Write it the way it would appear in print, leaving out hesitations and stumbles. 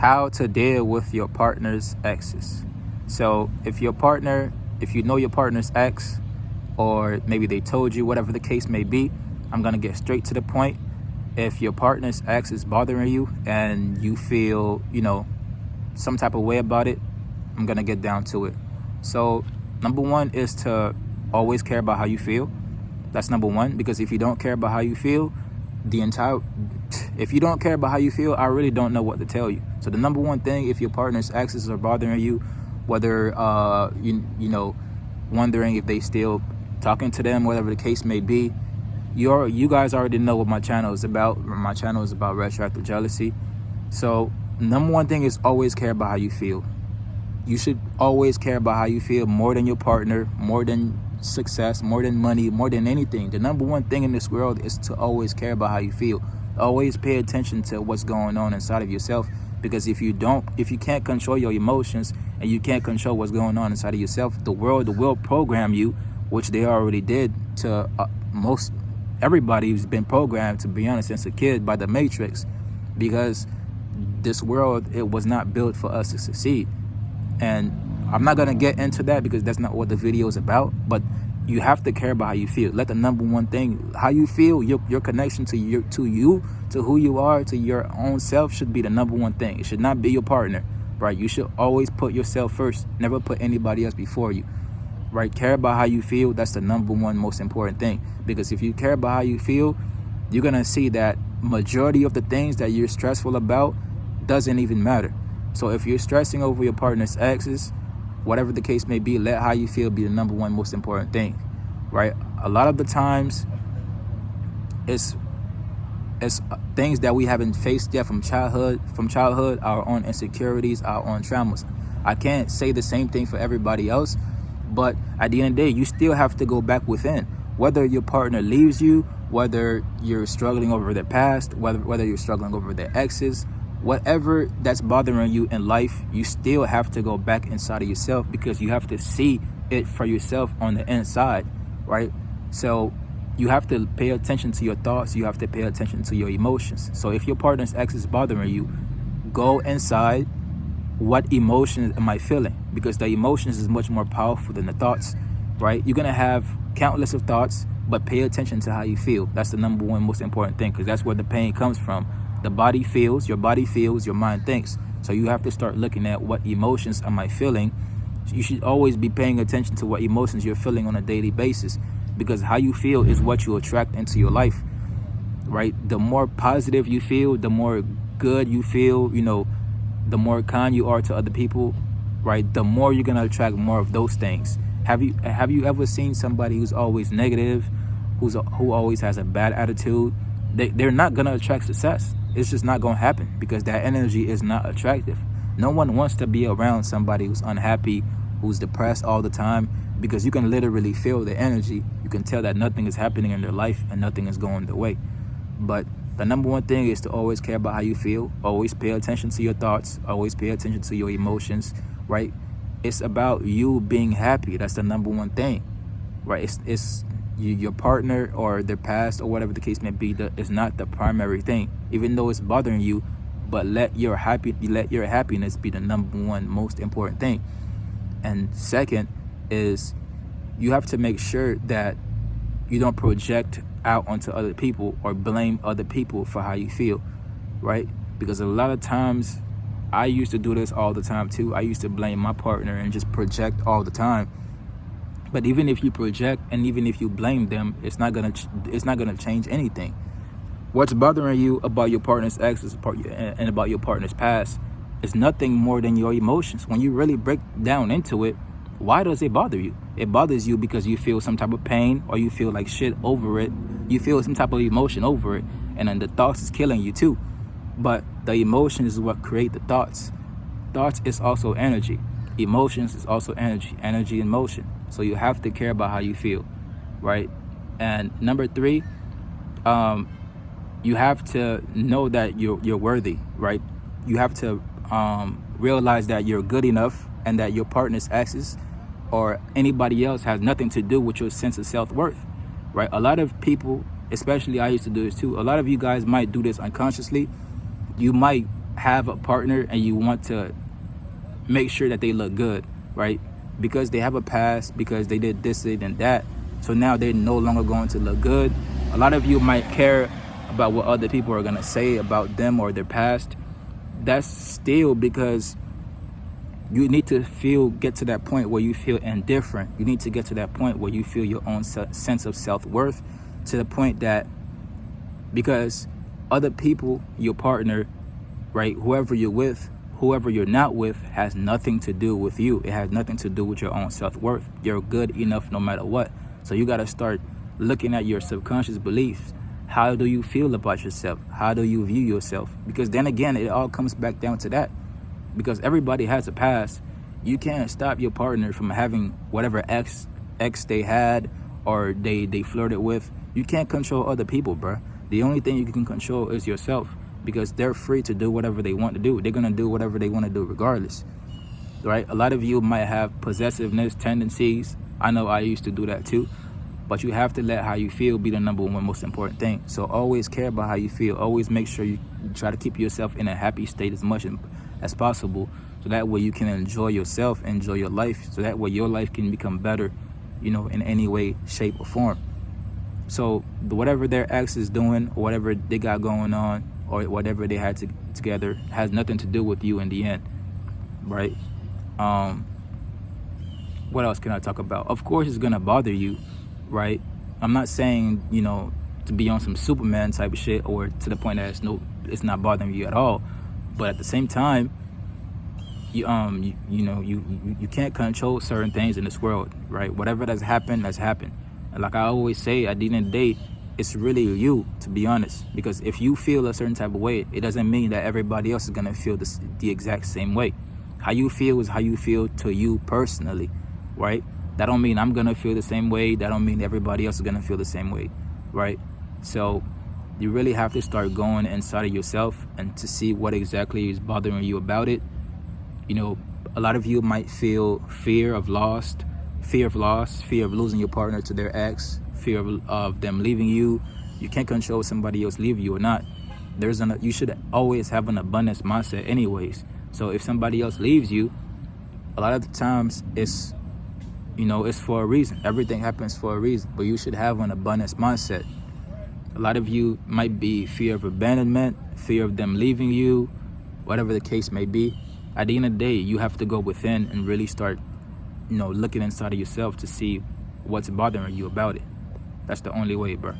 how to deal with your partner's exes. So if you know your partner's ex, or maybe they told you, whatever the case may be, I'm gonna get straight to the point. If your partner's ex is bothering you and you feel, some type of way about it, I'm gonna get down to it. So number one is to always care about how you feel. That's number one, because if you don't care about how you feel, if you don't care about how you feel, I really don't know what to tell you. So the number one thing, if your partner's exes are bothering you, whether wondering if they still talking to them, whatever the case may be, you guys already know what my channel is about. My channel is about retroactive jealousy. So number one thing is always care about how you feel. You should always care about how you feel more than your partner, more than success, more than money, more than anything. The number one thing in this world is to always care about how you feel. Always pay attention to what's going on inside of yourself, because if you can't control your emotions and you can't control what's going on inside of yourself, the world will program you, which they already did to everybody who's been programmed, to be honest, since a kid by the Matrix, because this world, it was not built for us to succeed. And I'm not gonna get into that because that's not what the video is about, but you have to care about how you feel. Let the number one thing, how you feel, your connection to who you are, to your own self, should be the number one thing. It should not be your partner, right? You should always put yourself first, never put anybody else before you, right? Care about how you feel. That's the number one most important thing, because if you care about how you feel, you're gonna see that majority of the things that you're stressful about doesn't even matter. So if you're stressing over your partner's exes, whatever the case may be, let how you feel be the number one most important thing, right? A lot of the times, it's things that we haven't faced yet from childhood, our own insecurities, our own traumas. I can't say the same thing for everybody else, but at the end of the day, you still have to go back within. Whether your partner leaves you, whether you're struggling over their past, whether you're struggling over their exes, whatever that's bothering you in life, you still have to go back inside of yourself, because you have to see it for yourself on the inside, right? So you have to pay attention to your thoughts. You have to pay attention to your emotions. So if your partner's ex is bothering you, go inside. What emotions am I feeling? Because the emotions is much more powerful than the thoughts, right? You're gonna have countless of thoughts, but pay attention to how you feel. That's the number one most important thing, because that's where the pain comes from. The body feels, your mind thinks. So you have to start looking at what emotions am I feeling. You should always be paying attention to what emotions you're feeling on a daily basis, because how you feel is what you attract into your life, right? The more positive you feel, the more good you feel, the more kind you are to other people, right? The more you're gonna attract more of those things. Have you ever seen somebody who's always negative, who always has a bad attitude? They're not gonna attract success. It's just not gonna happen, because that energy is not attractive. No one wants to be around somebody who's unhappy, who's depressed all the time, because you can literally feel the energy. You can tell that nothing is happening in their life and nothing is going their way. But the number one thing is to always care about how you feel. Always pay attention to your thoughts. Always pay attention to your emotions, right? It's about you being happy. That's the number one thing, right? It's your partner or their past or whatever the case may be, is not the primary thing, even though it's bothering you. But let your happiness be the number one most important thing. And second is, you have to make sure that you don't project out onto other people or blame other people for how you feel, right? Because a lot of times, I used to do this all the time too. I used to blame my partner and just project all the time. But even if you project and even if you blame them, it's not gonna change anything. What's bothering you about your partner's ex and about your partner's past is nothing more than your emotions. When you really break down into it, why does it bother you? It bothers you because you feel some type of pain, or you feel like shit over it. You feel some type of emotion over it, and then the thoughts is killing you too. But the emotion is what create the thoughts. Thoughts is also energy. Emotions is also energy and motion. So you have to care about how you feel, right? And number three, you have to know that you're worthy, right? You have to realize that you're good enough, and that your partner's exes or anybody else has nothing to do with your sense of self-worth, right? A lot of people, especially I used to do this too, a lot of you guys might do this unconsciously. You might have a partner and you want to make sure that they look good, right? Because they have a past, because they did this, they did that, so now they're no longer going to look good. A lot of you might care about what other people are going to say about them or their past. That's still because you need to get to that point where you feel indifferent. You need to get to that point where you feel your own sense of self-worth, to the point that, because other people, your partner, right, whoever you're with, whoever you're not with, has nothing to do with you. It has nothing to do with your own self-worth. You're good enough no matter what. So you got to start looking at your subconscious beliefs. How do you feel about yourself? How do you view yourself? Because then again, it all comes back down to that. Because everybody has a past. You can't stop your partner from having whatever ex they had or they flirted with. You can't control other people, bro. The only thing you can control is yourself, because they're free to do whatever they want to do. They're going to do whatever they want to do regardless, right? A lot of you might have possessiveness tendencies. I know I used to do that too. But you have to let how you feel be the number one most important thing. So always care about how you feel. Always make sure you try to keep yourself in a happy state as much as possible, so that way you can enjoy yourself, enjoy your life, so that way your life can become better, you know, in any way, shape, or form. So whatever their ex is doing, or whatever they got going on, or whatever they had together, has nothing to do with you in the end, right? What else can I talk about? Of course, it's gonna bother you, right? I'm not saying, you know, to be on some Superman type of shit, or to the point that it's not bothering you at all. But at the same time, you can't control certain things in this world, right? Whatever has happened, has happened. And like I always say, at the end of the day, it's really you, to be honest. Because if you feel a certain type of way, it doesn't mean that everybody else is gonna feel the exact same way. How you feel is how you feel to you personally, right? That don't mean I'm gonna feel the same way. That don't mean everybody else is gonna feel the same way, right? So you really have to start going inside of yourself and to see what exactly is bothering you about it. You know, a lot of you might feel fear of loss, fear of losing your partner to their ex, fear of them leaving you. You can't control if somebody else leave you or not. You should always have an abundance mindset anyways. So if somebody else leaves you, a lot of the times it's for a reason. Everything happens for a reason, but you should have an abundance mindset. A lot of you might be fear of abandonment, fear of them leaving you, whatever the case may be. At the end of the day, you have to go within and really start, looking inside of yourself to see what's bothering you about it. That's the only way, bro.